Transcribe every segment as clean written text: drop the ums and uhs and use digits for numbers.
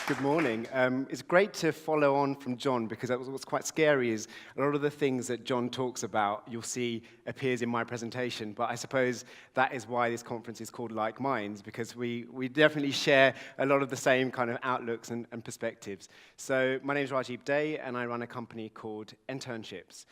Good morning. It's great to follow on from John, because what's quite scary is a lot of the things that John talks about you'll see appears in my presentation, but I suppose that is why this conference is called Like Minds, because we definitely share a lot of the same kind of outlooks and perspectives. So my name is Rajeeb Dey, and I run a company called Enternships.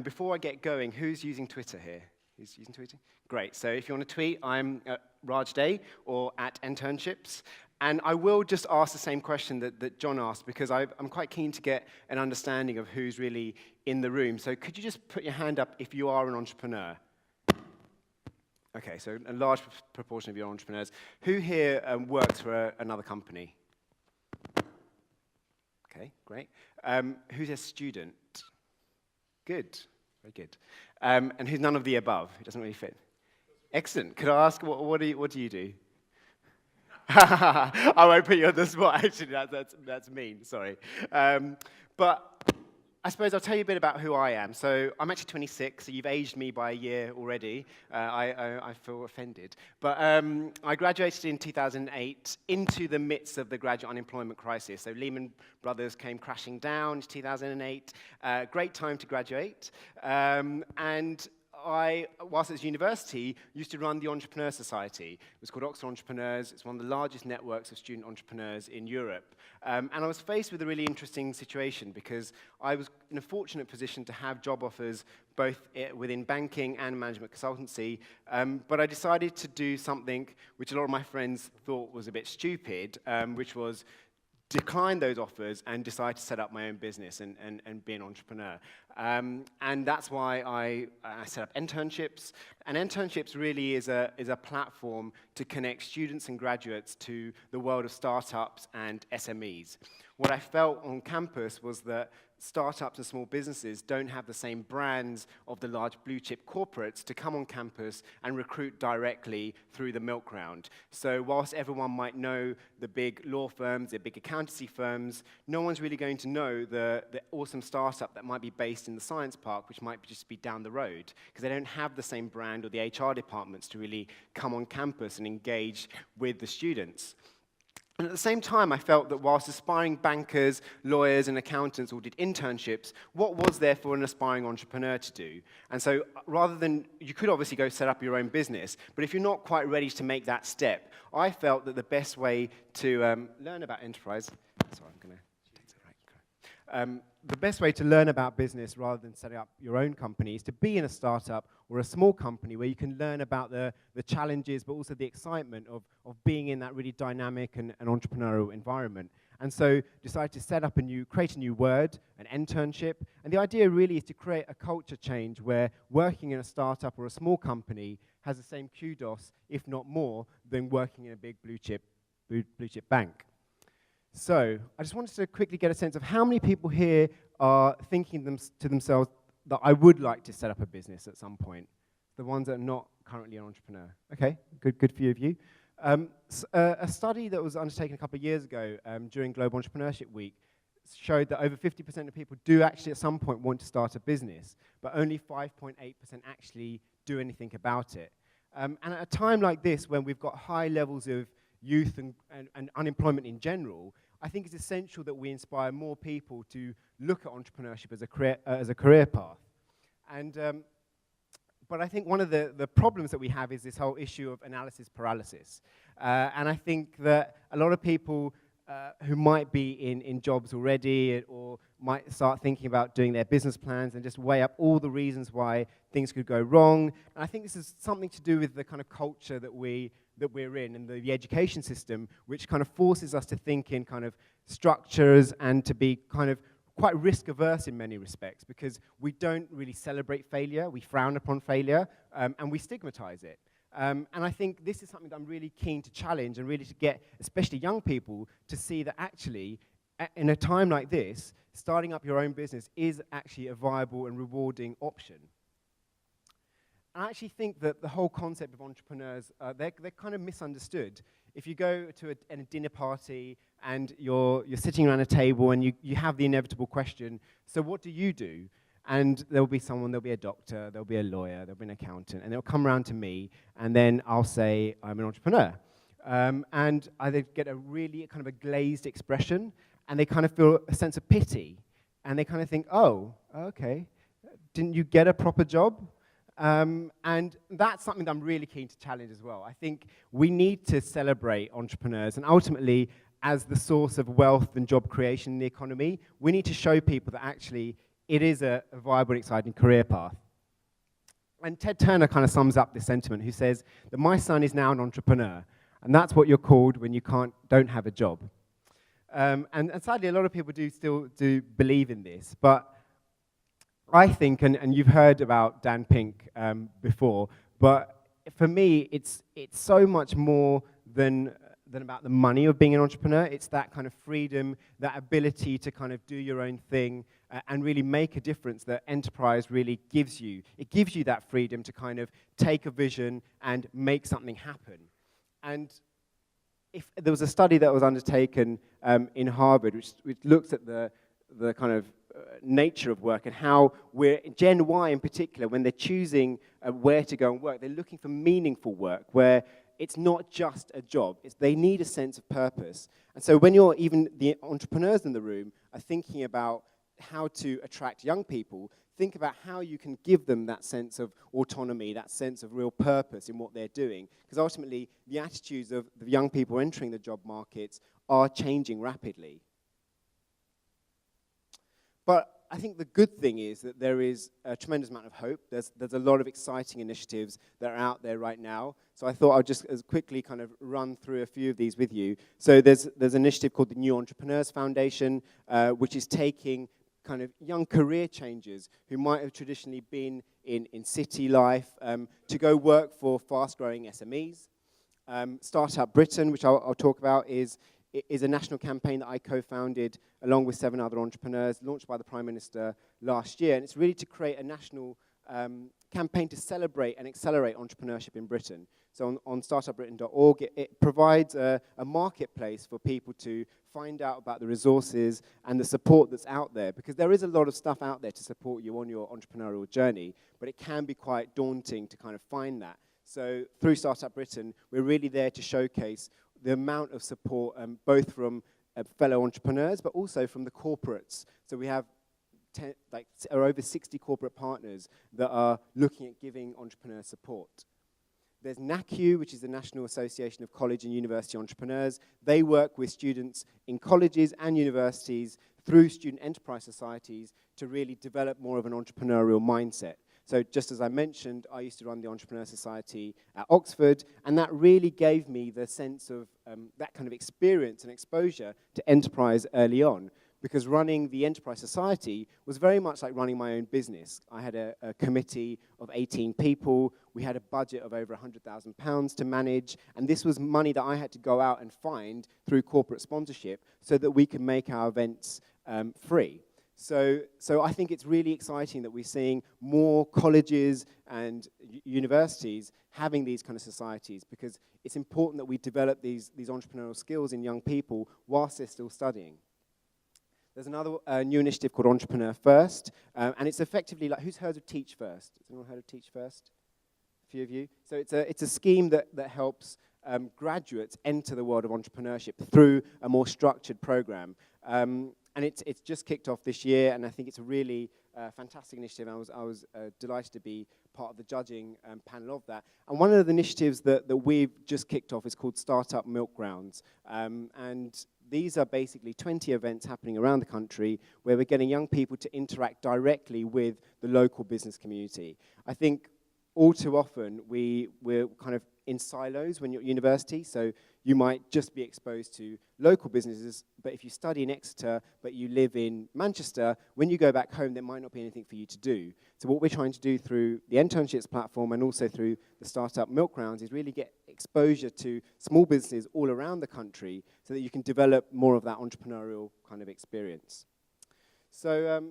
Before I get going, who's using Twitter here? Who's using Twitter? Great. So if you want to tweet, I'm Raj Dey or at Enternships. And I will just ask the same question that John asked, because I'm quite keen to get an understanding of who's really in the room. So could you just put your hand up if you are an entrepreneur? Okay, so a large proportion of you are entrepreneurs. Who here works for another company? Okay, great. Who's a student? Good, very good. And who's none of the above? It doesn't really fit. Excellent. Could I ask, what do you do? I won't put you on the spot, actually, that's mean, sorry. But I suppose I'll tell you a bit about who I am. So I'm actually 26, so you've aged me by a year already. I feel offended. But I graduated in 2008 into the midst of the graduate unemployment crisis. So Lehman Brothers came crashing down in 2008. Great time to graduate. And I, whilst at university, used to run the Entrepreneur Society. It was called Oxford Entrepreneurs. It's one of the largest networks of student entrepreneurs in Europe. And I was faced with a really interesting situation, because I was in a fortunate position to have job offers both within banking and management consultancy, but I decided to do something which a lot of my friends thought was a bit stupid, which was decline those offers and decide to set up my own business and be an entrepreneur. And that's why I set up Enternships. And Enternships really is a platform to connect students and graduates to the world of startups and SMEs. What I felt on campus was that startups and small businesses don't have the same brands of the large blue-chip corporates to come on campus and recruit directly through the milk round. So whilst everyone might know the big law firms, the big accountancy firms, no one's really going to know the awesome startup that might be based in the science park, which might just be down the road, because they don't have the same brand or the HR departments to really come on campus and engage with the students. And at the same time, I felt that whilst aspiring bankers, lawyers, and accountants all did internships, what was there for an aspiring entrepreneur to do? And so rather than, you could obviously go set up your own business, but if you're not quite ready to make that step, I felt that the best way to learn about enterprise, sorry, I'm going to take the right. The best way to learn about business rather than setting up your own company is to be in a startup or a small company where you can learn about the challenges, but also the excitement of being in that really dynamic and entrepreneurial environment. And so decided to create a new word, an internship. And the idea really is to create a culture change where working in a startup or a small company has the same kudos, if not more, than working in a big blue chip bank. So I just wanted to quickly get a sense of how many people here are thinking to themselves that I would like to set up a business at some point. The ones that are not currently an entrepreneur. Okay, good few of you. A study that was undertaken a couple of years ago during Global Entrepreneurship Week showed that over 50% of people do actually at some point want to start a business, but only 5.8% actually do anything about it. And at a time like this, when we've got high levels of youth and unemployment in general, I think it's essential that we inspire more people to look at entrepreneurship as a career path. And but I think one of the problems that we have is this whole issue of analysis paralysis. And I think that a lot of people who might be in jobs already or might start thinking about doing their business plans and just weigh up all the reasons why things could go wrong. And I think this is something to do with the kind of culture that we're in and the education system, which kind of forces us to think in kind of structures and to be kind of quite risk-averse in many respects, because we don't really celebrate failure, we frown upon failure, and we stigmatize it. And I think this is something that I'm really keen to challenge and really to get, especially young people, to see that actually, in a time like this, starting up your own business is actually a viable and rewarding option. I actually think that the whole concept of entrepreneurs, they're kind of misunderstood. If you go to a dinner party and you're sitting around a table and you have the inevitable question, so what do you do? And there'll be a doctor, there'll be a lawyer, there'll be an accountant, and they'll come around to me, and then I'll say, I'm an entrepreneur. and either get a really kind of a glazed expression, and they kind of feel a sense of pity, and they kind of think, oh, okay, didn't you get a proper job? And that's something that I'm really keen to challenge as well. I think we need to celebrate entrepreneurs, and ultimately, as the source of wealth and job creation in the economy, we need to show people that actually it is a viable and exciting career path. And Ted Turner kind of sums up this sentiment, who says that my son is now an entrepreneur, and that's what you're called when you don't have a job. And sadly, a lot of people still do believe in this, but I think, and you've heard about Dan Pink before, but for me, it's so much more than about the money of being an entrepreneur. It's that kind of freedom, that ability to kind of do your own thing and really make a difference that enterprise really gives you. It gives you that freedom to kind of take a vision and make something happen. And if there was a study that was undertaken in Harvard, which looks at the kind of nature of work and how Gen Y in particular, when they're choosing where to go and work, they're looking for meaningful work where it's not just a job. They need a sense of purpose. And so when even the entrepreneurs in the room are thinking about how to attract young people, think about how you can give them that sense of autonomy, that sense of real purpose in what they're doing. Because ultimately, the attitudes of the young people entering the job markets are changing rapidly. But I think the good thing is that there is a tremendous amount of hope. There's a lot of exciting initiatives that are out there right now. So I thought I'd just as quickly kind of run through a few of these with you. So there's an initiative called the New Entrepreneurs Foundation, which is taking kind of young career changers who might have traditionally been in city life to go work for fast-growing SMEs. Startup Britain, which I'll talk about, is a national campaign that I co-founded along with 7 other entrepreneurs, launched by the Prime Minister last year. And it's really to create a national campaign to celebrate and accelerate entrepreneurship in Britain. So on startupbritain.org, it provides a marketplace for people to find out about the resources and the support that's out there, because there is a lot of stuff out there to support you on your entrepreneurial journey, but it can be quite daunting to kind of find that. So through Startup Britain, we're really there to showcase the amount of support, both from fellow entrepreneurs, but also from the corporates. So we have over 60 corporate partners that are looking at giving entrepreneurs support. There's NACU, which is the National Association of College and University Entrepreneurs. They work with students in colleges and universities through student enterprise societies to really develop more of an entrepreneurial mindset. So just as I mentioned, I used to run the Entrepreneur Society at Oxford, and that really gave me the sense of that kind of experience and exposure to enterprise early on, because running the Enterprise Society was very much like running my own business. I had a committee of 18 people. We had a budget of over £100,000 to manage, and this was money that I had to go out and find through corporate sponsorship so that we could make our events free. So I think it's really exciting that we're seeing more colleges and universities having these kind of societies, because it's important that we develop these entrepreneurial skills in young people whilst they're still studying. There's another new initiative called Entrepreneur First, and it's effectively like, who's heard of Teach First? Has anyone heard of Teach First? A few of you. So it's a scheme that helps graduates enter the world of entrepreneurship through a more structured program. And it's just kicked off this year, and I think it's a really fantastic initiative. I was delighted to be part of the judging panel of that. And one of the initiatives that we've just kicked off is called Startup Milk Grounds. And these are basically 20 events happening around the country where we're getting young people to interact directly with the local business community. I think all too often we're kind of in silos when you're at university, so you might just be exposed to local businesses, but if you study in Exeter but you live in Manchester, when you go back home there might not be anything for you to do. So what we're trying to do through the Enternships platform and also through the Startup Milk Rounds is really get exposure to small businesses all around the country so that you can develop more of that entrepreneurial kind of experience. So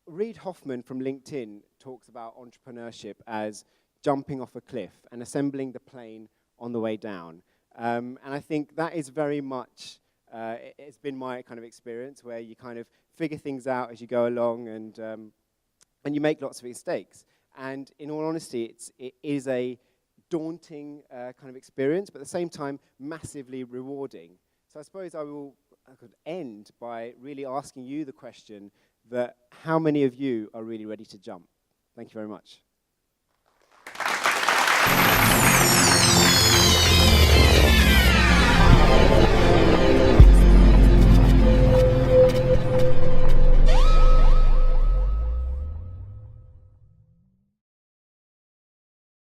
Reid Hoffman from LinkedIn talks about entrepreneurship as jumping off a cliff and assembling the plane on the way down. And I think that is very much, it's been my kind of experience, where you kind of figure things out as you go along and you make lots of mistakes. And in all honesty, it is a daunting kind of experience, but at the same time, massively rewarding. So I suppose I could end by really asking you the question that how many of you are really ready to jump? Thank you very much.